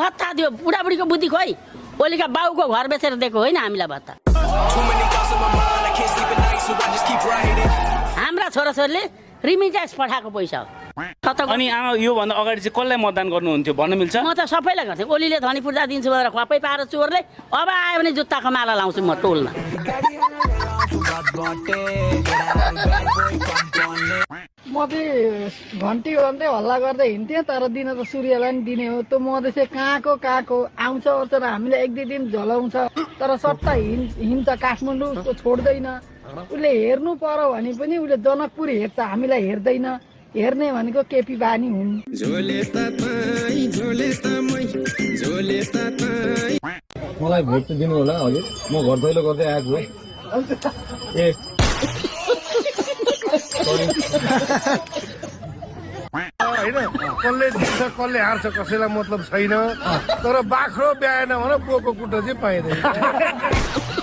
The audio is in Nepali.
भत्ता दियो बुढाबुढीको बुद्धि खोइ ओलीका बाउको घर बेचेर दिएको होइन हामीलाई भत्ता हाम्रा छोराछोरीले रिमिटेन्स पठाएको पैसा हो अनि आमा योभन्दा अगाडि चाहिँ कसलाई मतदान गर्नुहुन्थ्यो भन्न मिल्छ म त सबैलाई गर्थेँ ओलीले धनी पूर्जा दिन्छु भनेर खपै पाएर चोरले अब आयो भने जुत्ताको माला लाउँछु म टोलमा म चाहिँ घन्टी भन्दै हल्ला गर्दै हिँड्थेँ तर दिन त सूर्यलाई नि दिने हो त्यो मधेस कहाँको आउँछ ओर्छ र हामीलाई एक दुई दिन झलाउँछ तर सट्टा हिँड्छ काठमाडौँ उसको छोड्दैन उसले हेर्नु पर्यो भने पनि उसले जनकपुर हेर्छ हामीलाई हेर्दैन हेर्ने भनेको केपी बानी हुन् मलाई भोट चाहिँ दिनु होला हजुर म घर दैलो गर्दै आएको ए होइन कसले जित्छ कसले हार्छ कसैलाई मतलब छैन तर बाख्रो ब्याएन भने बोको कुटो चाहिँ पाइँदैन